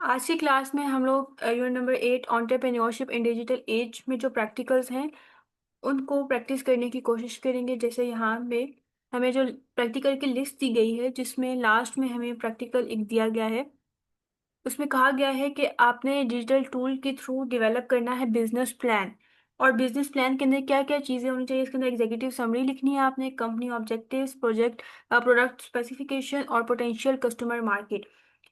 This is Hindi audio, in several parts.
आज की क्लास में हम लोग यूनिट नंबर 8 एंटरप्रेन्योरशिप इन डिजिटल एज में जो प्रैक्टिकल्स हैं उनको प्रैक्टिस करने की कोशिश करेंगे। जैसे यहाँ पे हमें जो प्रैक्टिकल की लिस्ट दी गई है, जिसमें लास्ट में हमें प्रैक्टिकल एक दिया गया है। उसमें कहा गया है कि आपने डिजिटल टूल के थ्रू डेवलप करना है बिजनेस प्लान। और बिजनेस प्लान के अंदर क्या क्या चीज़ें होनी चाहिए, इसके अंदर एग्जीक्यूटिव समरी लिखनी है आपने, company objectives, project product specification और पोटेंशियल कस्टमर मार्केट।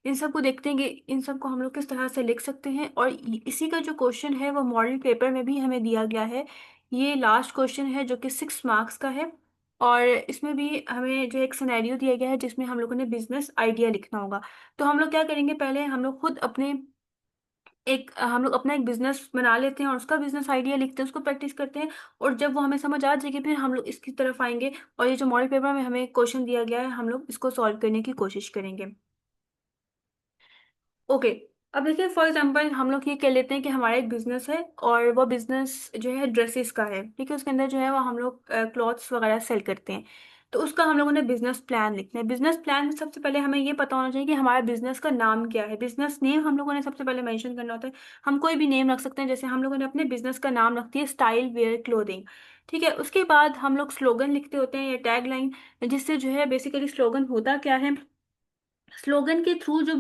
इन सबको देखते हैं कि इन सबको हम लोग किस तरह से लिख सकते हैं। और इसी का जो क्वेश्चन है वो मॉडल पेपर में भी हमें दिया गया है। ये लास्ट क्वेश्चन है जो कि 6 मार्क्स का है। और इसमें भी हमें जो एक सिनेरियो दिया गया है जिसमें हम लोगों ने बिजनेस आइडिया लिखना होगा। तो हम लोग क्या करेंगे, पहले हम लोग खुद हम लोग अपना एक बिजनेस बना लेते हैं और उसका बिजनेस आइडिया लिखते हैं, उसको प्रैक्टिस करते हैं। और जब वो हमें समझ आ जाएगी फिर हम लोग इसकी तरफ आएंगे और ये जो मॉडल पेपर में हमें क्वेश्चन दिया गया है हम लोग इसको सॉल्व करने की कोशिश करेंगे। ओके। अब देखिए, फॉर एग्जांपल हम लोग ये कह लेते हैं कि हमारा एक बिजनेस है और वो बिजनेस जो है ड्रेसेस का है। ठीक है, उसके अंदर जो है वो हम लोग क्लॉथ्स वगैरह सेल करते हैं। तो उसका हम लोगों ने बिजनेस प्लान लिखना है। बिजनेस प्लान में सबसे पहले हमें ये पता होना चाहिए कि हमारा बिजनेस का नाम क्या है। बिजनेस नेम हम लोगों ने सबसे पहले मेंशन करना होता है। हम कोई भी नेम रख सकते हैं, जैसे हम लोगों ने अपने बिजनेस का नाम रख दिया स्टाइल वेयर क्लोथिंग। ठीक है, उसके बाद हम लोग स्लोगन लिखते होते हैं या टैग लाइन, जिससे जो है बेसिकली स्लोगन होता क्या है, स्लोगन के थ्रू जो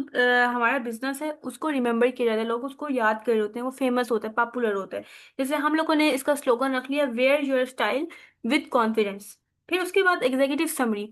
हमारा बिजनेस है उसको रिमेम्बर किया जाता है, लोग उसको याद कर रहे होते हैं, वो फेमस होता है, पॉपुलर होता है। जैसे हम लोगों ने इसका स्लोगन रख लिया wear your style with confidence. फिर उसके बाद एग्जीक्यूटिव समरी।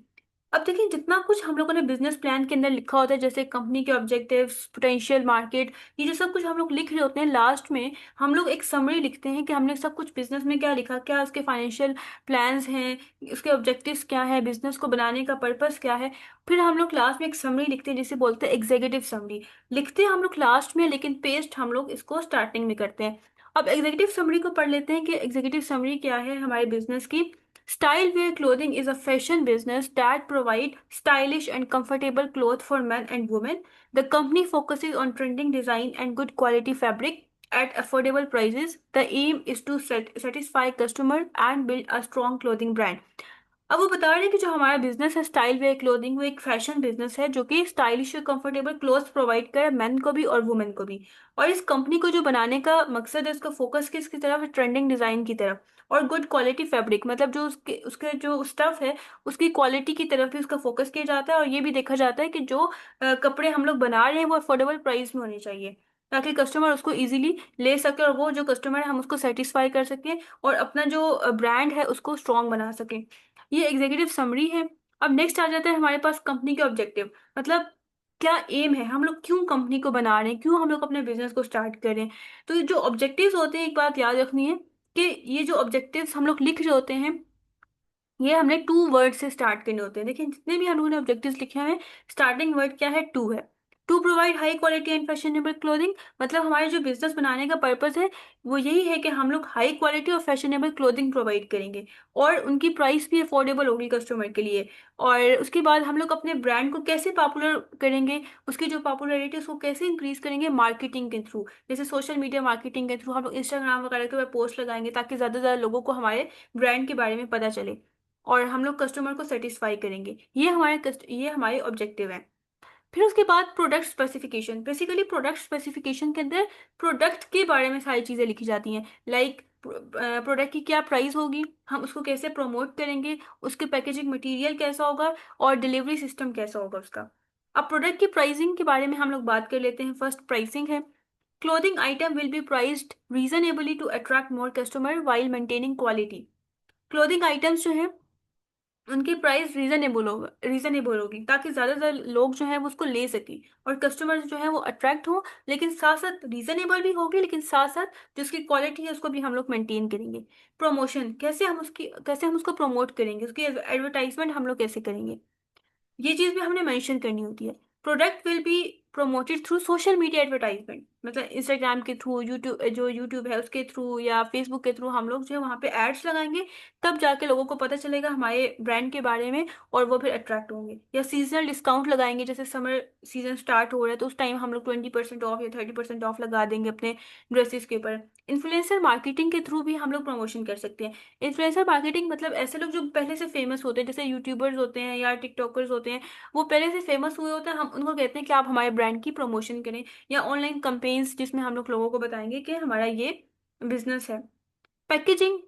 अब देखिए, जितना कुछ हम लोगों ने बिजनेस प्लान के अंदर लिखा होता है, जैसे कंपनी के ऑब्जेक्टिव्स, पोटेंशियल मार्केट, ये जो सब कुछ हम लोग लिख रहे होते हैं, लास्ट में हम लोग एक समरी लिखते हैं कि हमने सब कुछ बिजनेस में क्या लिखा, क्या उसके फाइनेंशियल प्लान्स हैं, उसके ऑब्जेक्टिव्स क्या है, बिजनेस को बनाने का पर्पस क्या है। फिर हम लोग लास्ट में एक समरी लिखते हैं जिसे बोलते हैं एग्जीक्यूटिव समरी। लिखते हैं हम लोग लास्ट में, लेकिन पेस्ट हम लोग इसको स्टार्टिंग में करते हैं। अब एग्जीक्यूटिव समरी को पढ़ लेते हैं कि एग्जीक्यूटिव समरी क्या है हमारे बिजनेस की। Style wear clothing is a fashion business that provide stylish and comfortable clothes for men and women. The company focuses on trending design and good quality fabric at affordable prices. The aim is to satisfy customer and build a strong clothing brand. अब वो बता रहे हैं कि जो हमारा बिजनेस है स्टाइल वेयर क्लोथिंग, वो एक फैशन बिजनेस है जो कि स्टाइलिश और कंफर्टेबल क्लोथ्स प्रोवाइड करे मेन को भी और वुमेन को भी। और इस कंपनी को जो बनाने का मकसद है, उसका फोकस किसकी तरफ है, ट्रेंडिंग डिजाइन की तरफ। और गुड क्वालिटी फैब्रिक, मतलब जो उसके उसके जो स्टफ है उसकी क्वालिटी की तरफ भी उसका फोकस किया जाता है। और ये भी देखा जाता है कि जो कपड़े हम लोग बना रहे हैं वो अफोर्डेबल प्राइस में होने चाहिए, ताकि कस्टमर उसको इजीली ले सके और वो जो कस्टमर है हम उसको सेटिस्फाई कर सकें और अपना जो ब्रांड है उसको स्ट्रॉन्ग बना सकें। ये एग्जीक्यूटिव समरी है। अब नेक्स्ट आ जाता है हमारे पास कंपनी के ऑब्जेक्टिव, मतलब क्या एम है, हम लोग क्यों कंपनी को बना रहे हैं, क्यों हम लोग अपने बिजनेस को स्टार्ट कर रहे हैं। तो ये जो ऑब्जेक्टिव्स होते हैं, एक बात याद रखनी है कि ये जो ऑब्जेक्टिव्स हम लोग लिख रहे होते हैं ये हमने 2 वर्ड से स्टार्ट करने होते हैं। देखिए, जितने भी हम लोगों ने ऑब्जेक्टिव्स लिखे हुए हैं, स्टार्टिंग वर्ड क्या है, टू है। To provide high quality and fashionable clothing, मतलब हमारे जो बिजनेस बनाने का पर्पस है वो यही है कि हम लोग हाई क्वालिटी और फैशनेबल क्लोथिंग प्रोवाइड करेंगे और उनकी प्राइस भी अफोर्डेबल होगी कस्टमर के लिए। और उसके बाद हम लोग अपने ब्रांड को कैसे पॉपुलर करेंगे, उसकी जो पॉपुलैरिटी उसको कैसे इंक्रीज करेंगे, मार्केटिंग के थ्रू। जैसे सोशल मीडिया मार्केटिंग के थ्रू हम लोग इंस्टाग्राम वगैरह के ऊपर पोस्ट लगाएंगे ताकि ज़्यादा से ज़्यादा लोगों को हमारे ब्रांड के बारे में पता चले और हम लोग कस्टमर को सेटिस्फाई करेंगे। ये हमारे ऑब्जेक्टिव हैं। फिर उसके बाद product specification. Basically product specification के अंदर प्रोडक्ट के बारे में सारी चीज़ें लिखी जाती हैं, लाइक प्रोडक्ट की क्या प्राइस होगी, हम उसको कैसे प्रमोट करेंगे, उसके पैकेजिंग मटेरियल कैसा होगा और डिलीवरी सिस्टम कैसा होगा उसका। अब प्रोडक्ट की प्राइसिंग के बारे में हम लोग बात कर लेते हैं। फर्स्ट प्राइसिंग है, clothing item will be priced reasonably to attract more customer while maintaining quality. Clothing items जो है उनकी प्राइस रीजनेबल होगी ताकि ज्यादा से ज्यादा लोग जो है वो उसको ले सके और कस्टमर जो है वो अट्रैक्ट हो। लेकिन साथ साथ रीजनेबल भी होगी, लेकिन साथ साथ जो उसकी क्वालिटी है उसको भी हम लोग मेंटेन करेंगे। प्रमोशन, कैसे हम उसको प्रमोट करेंगे, उसकी एडवर्टाइजमेंट हम लोग कैसे करेंगे, ये चीज भी हमने मेंशन करनी होती है। Product will be promoted through social media advertisement. मतलब इंस्टाग्राम के थ्रू, यूट्यूब, जो यूट्यूब है उसके थ्रू या फेसबुक के थ्रू हम लोग जो है वहाँ पे एड्स लगाएंगे, तब जाके लोगों को पता चलेगा हमारे ब्रांड के बारे में, और वो फिर अट्रैक्ट होंगे। या सीजनल डिस्काउंट लगाएंगे, जैसे समर सीजन स्टार्ट हो रहा है तो उस टाइम हम लोग 20% ऑफ या 30% ऑफ लगा देंगे अपने ड्रेसेस के ऊपर। इन्फ्लुएंसर मार्केटिंग के थ्रू भी हम लोग प्रमोशन कर सकते हैं। इन्फ्लुएंसर मार्केटिंग मतलब ऐसे लोग जो पहले से फेमस होते हैं, जैसे यूट्यूबर्स होते हैं या टिकटॉकर्स होते हैं, वो पहले से फेमस हुए होते हैं, हम उनको कहते हैं कि आप हमारे ब्रांड की प्रमोशन करें। या ऑनलाइन कंपेन्स जिसमें हम लोग लोगों को बताएंगे कि हमारा ये बिजनेस है। पैकेजिंग,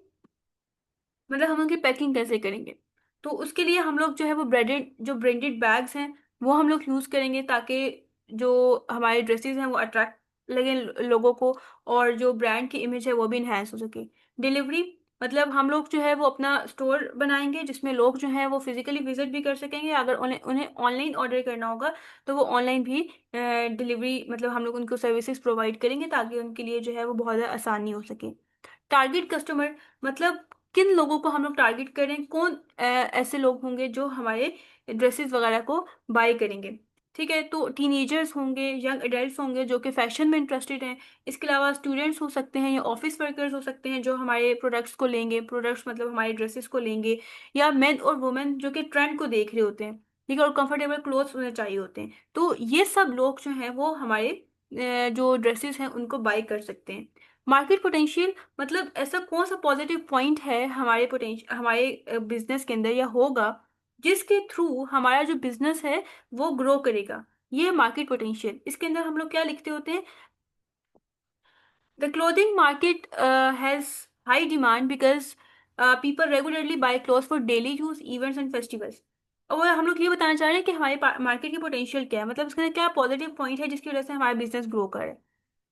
मतलब हम उनकी पैकिंग कैसे करेंगे, तो उसके लिए हम लोग जो है वो ब्रांडेड बैग्स हैं वो हम लोग यूज़ करेंगे, ताकि जो हमारे ड्रेसेस हैं वो अट्रैक्ट लगे लोगों को, और जो ब्रांड की इमेज है वो भी इन्हेंस हो सके। डिलीवरी, मतलब हम लोग जो है वो अपना स्टोर बनाएंगे जिसमें लोग जो है वो फिजिकली विजिट भी कर सकेंगे, अगर उन्हें उन्हें ऑनलाइन ऑर्डर करना होगा तो वो ऑनलाइन भी डिलीवरी, मतलब हम लोग उनको सर्विसेज प्रोवाइड करेंगे ताकि उनके लिए जो है वो बहुत ज़्यादा आसानी हो सके। टारगेट कस्टमर, मतलब किन लोगों को हम लोग टारगेट करें, कौन ऐसे लोग होंगे जो हमारे ड्रेसेस वगैरह को बाय करेंगे। ठीक है, तो टीनेजर्स होंगे, यंग एडल्ट्स होंगे जो कि फैशन में इंटरेस्टेड हैं। इसके अलावा स्टूडेंट्स हो सकते हैं या ऑफिस वर्कर्स हो सकते हैं जो हमारे प्रोडक्ट्स को लेंगे, प्रोडक्ट्स मतलब हमारे ड्रेसेस को लेंगे। या मेन और वुमेन जो कि ट्रेंड को देख रहे होते हैं, ठीक है, और कंफर्टेबल क्लोथ्स उन्हें चाहिए होते हैं। तो ये सब लोग जो हैं वो हमारे जो ड्रेसेस हैं उनको बाय कर सकते हैं। मार्केट पोटेंशियल, मतलब ऐसा कौन सा पॉजिटिव पॉइंट है हमारे पोटेंशियल, हमारे बिजनेस के अंदर या होगा, जिसके थ्रू हमारा जो बिजनेस है वो ग्रो करेगा। ये मार्केट पोटेंशियल, इसके अंदर हम लोग क्या लिखते होते हैं, the clothing market has high demand because people regularly buy cloth for daily use, events and festivals. और हम लोग ये बताना चाह रहे हैं कि हमारे मार्केट की पोटेंशियल क्या है, मतलब इसके अंदर क्या पॉजिटिव पॉइंट है जिसकी वजह से हमारा बिजनेस ग्रो कर रहा है।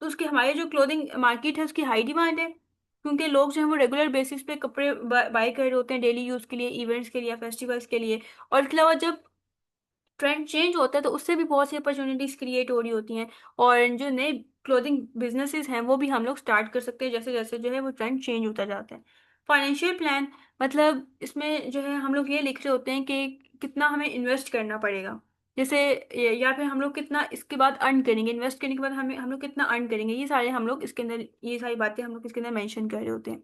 तो उसकी, हमारी जो क्लोथिंग मार्केट है उसकी हाई डिमांड है, क्योंकि लोग जो है वो रेगुलर बेसिस पे कपड़े बाय कर रहे होते हैं डेली यूज के लिए, इवेंट्स के लिए, फेस्टिवल्स के लिए। और इसके अलावा जब ट्रेंड चेंज होता है तो उससे भी बहुत सी अपॉर्चुनिटीज क्रिएट हो रही होती हैं, और जो नए क्लोथिंग बिजनेसेस हैं वो भी हम लोग स्टार्ट कर सकते हैं जैसे जैसे जो है वो ट्रेंड चेंज होता जाता है। फाइनेंशियल प्लान, मतलब इसमें जो है हम लोग ये लिख रहे होते हैं कि कितना हमें इन्वेस्ट करना पड़ेगा, जैसे या फिर हम लोग कितना इसके बाद अर्न करेंगे, इन्वेस्ट करने के बाद हमें हम लोग कितना अर्न करेंगे, ये सारे हम लोग इसके अंदर, ये सारी बातें हम लोग इसके अंदर मेंशन कर रहे होते हैं।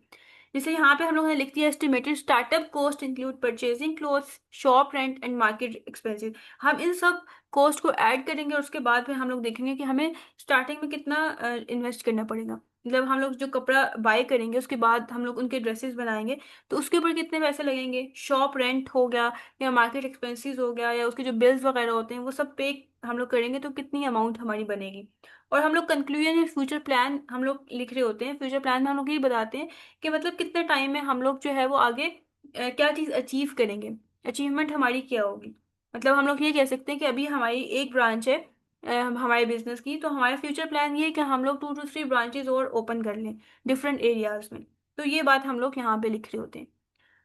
जैसे यहाँ पे हम लोगों ने लिख दिया, estimated startup cost include purchasing clothes, shop rent and market expenses. हम इन सब कॉस्ट को ऐड करेंगे और उसके बाद फिर हम लोग देखेंगे कि हमें स्टार्टिंग में कितना इन्वेस्ट करना पड़ेगा। मतलब हम लोग जो कपड़ा बाय करेंगे उसके बाद हम लोग उनके ड्रेसेस बनाएंगे तो उसके ऊपर कितने पैसे लगेंगे, शॉप रेंट हो गया या मार्केट एक्सपेंसेस हो गया या उसके जो बिल्स वगैरह होते हैं वो सब पे हम लोग करेंगे तो कितनी अमाउंट हमारी बनेगी। और हम लोग कंक्लूजन या फ्यूचर प्लान हम लोग लिख रहे होते हैं, फ्यूचर प्लान में हम लोग ये बताते हैं कि मतलब कितने टाइम में हम लोग जो है वो आगे क्या चीज़ अचीव करेंगे, अचीवमेंट हमारी क्या होगी। मतलब हम लोग ये कह सकते हैं कि अभी हमारी एक ब्रांच है हमारे बिजनेस की, तो हमारा फ्यूचर प्लान ये है कि हम लोग 2 to 3 ब्रांचेज और ओपन कर लें डिफरेंट एरियाज में। तो ये बात हम लोग यहाँ पे लिख रहे होते हैं।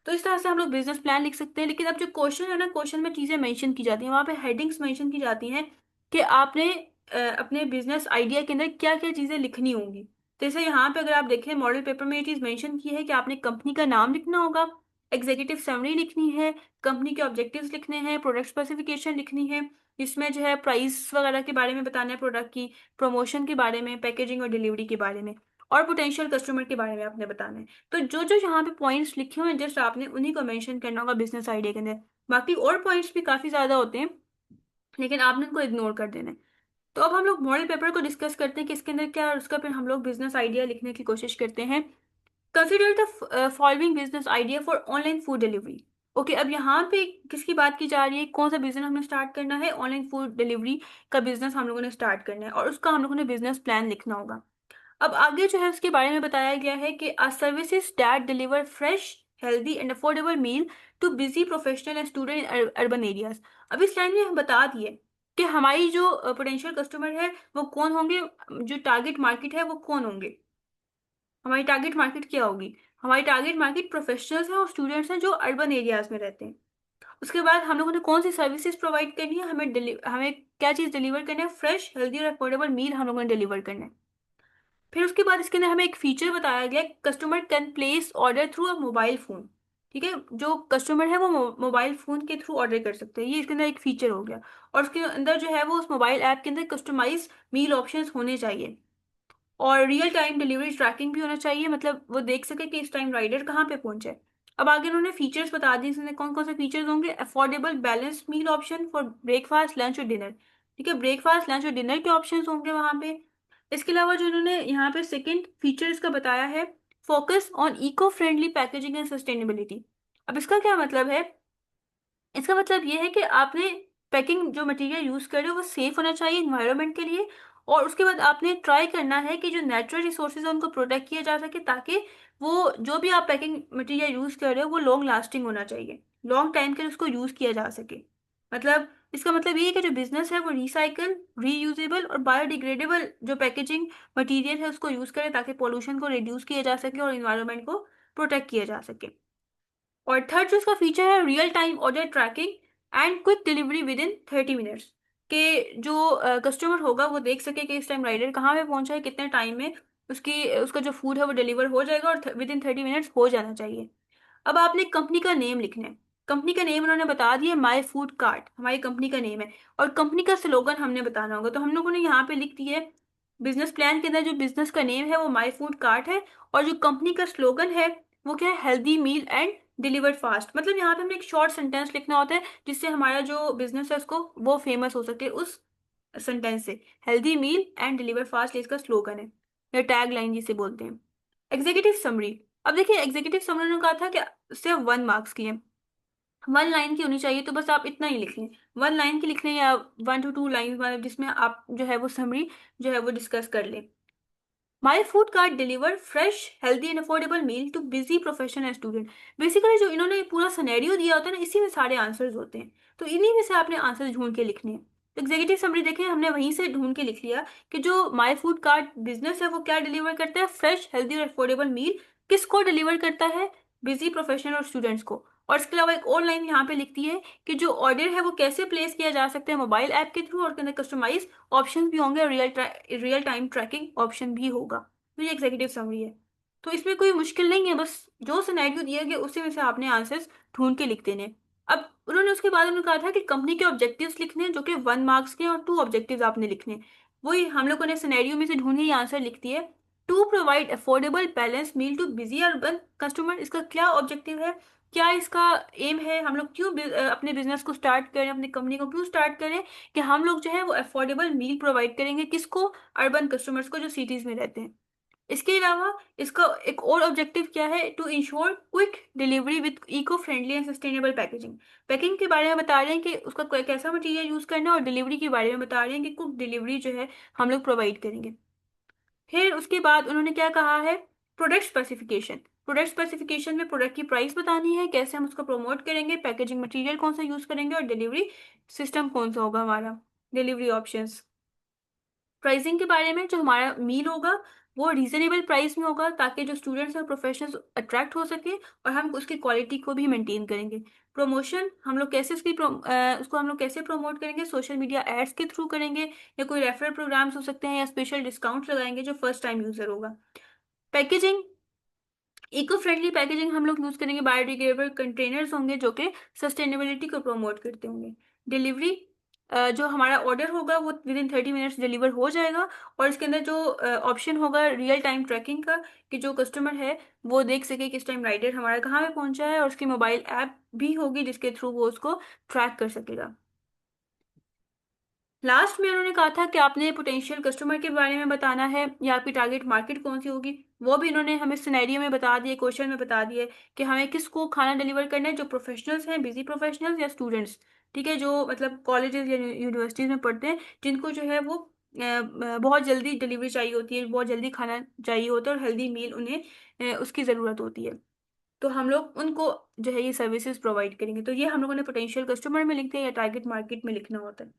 तो इस तरह से हम लोग बिजनेस प्लान लिख सकते हैं। लेकिन अब जो क्वेश्चन है ना, क्वेश्चन में चीज़ें मेंशन की जाती हैं, वहाँ पे हेडिंग्स मेंशन की जाती हैं कि आपने अपने बिजनेस आइडिया के अंदर क्या क्या चीज़ें लिखनी होंगी। तो जैसे यहाँ पे अगर आप देखें मॉडल पेपर में ये चीज़ मेंशन की है कि आपने कंपनी का नाम लिखना होगा, एग्जीक्यूटिव समरी लिखनी है, कंपनी के ऑब्जेक्टिव्स लिखने हैं, प्रोडक्ट स्पेसिफिकेशन लिखनी है, इसमें जो है प्राइस वगैरह के बारे में बताना है, प्रोडक्ट की प्रमोशन के बारे में, पैकेजिंग और डिलीवरी के बारे में, और पोटेंशियल कस्टमर के बारे में आपने बताना है। तो जो जो यहाँ पे पॉइंट्स लिखे हुए हैं जस्ट आपने उन्हीं को मेंशन करना होगा बिजनेस आइडिया के अंदर। बाकी और पॉइंट्स भी काफी ज्यादा होते हैं लेकिन आपने उनको इग्नोर कर देना है। तो अब हम लोग मॉडल पेपर को डिस्कस करते हैं कि इसके अंदर क्या है और उसका फिर हम लोग बिजनेस आइडिया लिखने की कोशिश करते हैं। Consider the following business idea for online food delivery. Okay, अब यहाँ पे किसकी बात की जा रही है, कौन सा बिजनेस हमें स्टार्ट करना है, ऑनलाइन फूड डिलीवरी का बिजनेस हम लोगों ने स्टार्ट करना है और उसका हम लोगों ने बिजनेस प्लान लिखना होगा। अब आगे जो है उसके बारे में बताया गया है कि a services that deliver fresh, healthy and affordable meal to busy professional and student in urban areas. अब इस लाइन में हम बता दिए कि हमारी जो पोटेंशियल कस्टमर है वो कौन होंगे, जो टारगेट मार्केट है वो कौन होंगे, हमारी टारगेट मार्केट क्या होगी। हमारी टारगेट मार्केट प्रोफेशनल्स हैं और स्टूडेंट्स हैं जो अर्बन एरियाज में रहते हैं। उसके बाद हम लोगों ने कौन सी सर्विसेज प्रोवाइड करनी है, हमें क्या चीज़ डिलीवर करना है, फ्रेश, हेल्दी और अफोर्डेबल मील हम लोगों ने डिलीवर करना है। फिर उसके बाद इसके अंदर हमें एक फीचर बताया गया, customer can place order through a mobile phone. ठीक है, जो कस्टमर है वो मोबाइल फोन के थ्रू ऑर्डर कर सकते हैं, ये इसके अंदर एक फीचर हो गया। और उसके अंदर जो है वो उस मोबाइल ऐप के अंदर कस्टमाइज मील ऑप्शंस होने चाहिए। और रियल टाइम डिलीवरी ट्रैकिंग भी होना चाहिए, मतलब वो देख सके कि इस टाइम राइडर कहाँ पे पहुंचे। अब आगे उन्होंने फीचर्स बता दिए, इसमें कौन कौन से फीचर्स होंगे। Affordable balance meal option for breakfast lunch और डिनर, ठीक है, ब्रेकफास्ट लंच और डिनर के ऑप्शंस होंगे वहां पे। इसके अलावा जो इन्होंने यहाँ पे सेकंड फीचर इसका बताया है, focus on eco friendly packaging and sustainability. अब इसका क्या मतलब है, इसका मतलब ये है कि आपने पैकिंग जो मटेरियल यूज कर रहे हो वो सेफ होना चाहिए इन्वायरमेंट के लिए। और उसके बाद आपने ट्राई करना है कि जो नेचुरल रिसोर्सेज है उनको प्रोटेक्ट किया जा सके, ताकि वो जो भी आप पैकिंग मटेरियल यूज कर रहे हो वो लॉन्ग लास्टिंग होना चाहिए, लॉन्ग टाइम के लिए उसको यूज किया जा सके। मतलब इसका मतलब ये है कि जो बिजनेस है वो रिसाइकल, रीयूजेबल और बायोडिग्रेडेबल जो पैकेजिंग मटेरियल है उसको यूज करे, ताकि पोल्यूशन को रिड्यूस किया जा सके और इन्वायरमेंट को प्रोटेक्ट किया जा सके। और थर्ड जो इसका फीचर है, real time order tracking and quick delivery with in 30 minutes, के जो कस्टमर होगा वो देख सके कि इस टाइम राइडर कहाँ पे पहुंचा है, कितने टाइम में उसकी उसका जो फूड है वो डिलीवर हो जाएगा, और विद इन 30 मिनट्स हो जाना चाहिए। अब आपने कंपनी का नेम लिखना है। कंपनी का नेम उन्होंने बता दिया, माई फूड कार्ट हमारी कंपनी का नेम है। और कंपनी का स्लोगन हमने बताना होगा, तो हम लोगों ने यहाँ पे लिख दिया है, बिजनेस प्लान के अंदर जो बिजनेस का नेम है वो माई फूड कार्ट है, और जो कंपनी का स्लोगन है वो क्या है, healthy meal and deliver fast. मतलब यहाँ पे हमें एक शॉर्ट सेंटेंस लिखना होता है जिससे हमारा जो बिजनेस है उसको वो फेमस हो सके उस सेंटेंस से। Healthy meal and deliver fast इसका स्लोगन है, या टैग लाइन जिसे बोलते हैं। Executive summary. अब देखिए एग्जीक्यूटिव समरी ने कहा था कि सिर्फ 1 मार्क्स की है, 1 लाइन की होनी चाहिए, तो बस आप इतना ही लिख लें। 1 लाइन की लिख लें या 1 to 2 लाइन, मतलब जिसमें आप जो है वो समरी जो है वो डिस्कस कर लें। My food cart deliver fresh healthy and affordable meal to busy professional and student. Basically जो इन्होंने पूरा सिनेरियो दिया होता है ना, इसी में सारे आंसर्स होते हैं, तो इन्हीं में से आपने आंसर्स ढूंढ के लिखने हैं। तो एग्जीक्यूटिव समरी देखें, हमने वहीं से ढूंढ के लिख लिया कि जो माई फूड कार्ट बिजनेस है वो क्या डिलीवर करता है, फ्रेश हेल्दी और अफोर्डेबल मील। किसको डिलीवर करता है, बिजी प्रोफेशनल और स्टूडेंट्स को। और इसके अलावा एक और लाइन यहाँ पे लिखती है कि जो ऑर्डर है वो कैसे प्लेस किया जा सकता है, मोबाइल ऐप के थ्रू, और के अंदर कस्टमाइज ऑप्शन भी होंगे और रियल टाइम ट्रैकिंग ऑप्शन भी होगा। तो ये एग्जीक्यूटिव समरी है। तो इसमें कोई मुश्किल नहीं है, बस जो सिनेरियो दिया गया उसी में से आपने आंसर्स ढूंढ के लिख देने। अब उन्होंने उसके बाद उन्होंने कहा था कि कंपनी के ऑब्जेक्टिव्स लिखने हैं, जो कि 1 मार्क्स के हैं, और 2 ऑब्जेक्टिव्स आपने लिखने हैं। वही हम लोगों ने सिनेरियो में से ढूंढे ही आंसर लिख दिए। To provide affordable balance meal to busy urban customer, इसका क्या ऑब्जेक्टिव है, क्या इसका एम है, हम लोग क्यों अपने बिजनेस को स्टार्ट करें, अपनी कंपनी को क्यों स्टार्ट करें, कि हम लोग जो है वो अफोर्डेबल मील प्रोवाइड करेंगे, किसको, अर्बन कस्टमर्स को जो सिटीज में रहते हैं। इसके अलावा इसका एक और ऑब्जेक्टिव क्या है, to ensure quick delivery with eco friendly and sustainable packaging. Packing के बारे में बता रहे हैं कि उसका कैसा मटेरियल यूज करना है, और डिलीवरी के बारे में बता रहे हैं कि क्विक डिलीवरी जो है हम लोग प्रोवाइड करेंगे। फिर उसके बाद उन्होंने क्या कहा है, प्रोडक्ट स्पेसिफिकेशन। प्रोडक्ट स्पेसिफिकेशन में प्रोडक्ट की प्राइस बतानी है, कैसे हम उसको प्रमोट करेंगे, पैकेजिंग मटेरियल कौन सा यूज करेंगे, और डिलीवरी सिस्टम कौन सा होगा हमारा, डिलीवरी ऑप्शंस। प्राइसिंग के बारे में, जो हमारा मील होगा वो रीजनेबल प्राइस में होगा, ताकि जो स्टूडेंट्स और प्रोफेशनल्स अट्रैक्ट हो सके, और हम उसकी क्वालिटी को भी मेंटेन करेंगे। प्रमोशन हम लोग कैसे उसको हम लोग कैसे प्रमोट करेंगे, सोशल मीडिया एड्स के थ्रू करेंगे, या कोई रेफरल प्रोग्राम्स हो सकते हैं, या स्पेशल डिस्काउंट्स लगाएंगे जो फर्स्ट टाइम यूजर होगा। पैकेजिंग, इको फ्रेंडली पैकेजिंग हम लोग यूज करेंगे, बायोडिग्रेडेबल कंटेनर्स होंगे जो कि सस्टेनेबिलिटी को प्रमोट करते होंगे। डिलीवरी, जो हमारा ऑर्डर होगा वो विद इन 30 मिनट्स डिलीवर हो जाएगा, और इसके अंदर जो ऑप्शन होगा रियल टाइम ट्रैकिंग का, कि जो कस्टमर है वो देख सके किस टाइम राइडर हमारा कहाँ पे पहुंचा है, और उसकी मोबाइल ऐप भी होगी जिसके थ्रू वो उसको ट्रैक कर सकेगा। लास्ट में उन्होंने कहा था कि आपने पोटेंशियल कस्टमर के बारे में बताना है, या आपकी टारगेट मार्केट कौन सी होगी, वो भी इन्होंने हमें सिनेरियो में बता दिए, क्वेश्चन में बता दिए कि हमें किसको खाना डिलीवर करना है, जो प्रोफेशनल्स हैं, बिजी प्रोफेशनल्स या स्टूडेंट्स, ठीक है, जो मतलब कॉलेजेस या यूनिवर्सिटीज में पढ़ते हैं, जिनको जो है वो बहुत जल्दी डिलीवरी चाहिए होती है, बहुत जल्दी खाना चाहिए होता है, और हेल्दी मील उन्हें उसकी ज़रूरत होती है। तो हम लोग उनको जो है ये सर्विसेज प्रोवाइड करेंगे। तो ये हम लोगों ने पोटेंशियल कस्टमर में लिखते हैं या टारगेट मार्केट में लिखना होता है।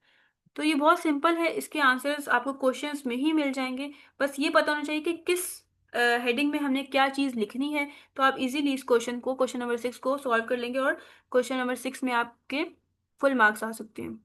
तो ये बहुत सिंपल है, इसके आंसर्स आपको क्वेश्चंस में ही मिल जाएंगे। बस ये पता होना चाहिए कि किस हेडिंग में हमने क्या चीज़ लिखनी है, तो आप इजीली इस क्वेश्चन नंबर 6 को सॉल्व कर लेंगे, और क्वेश्चन नंबर 6 में आपके फुल मार्क्स आ सकते हैं।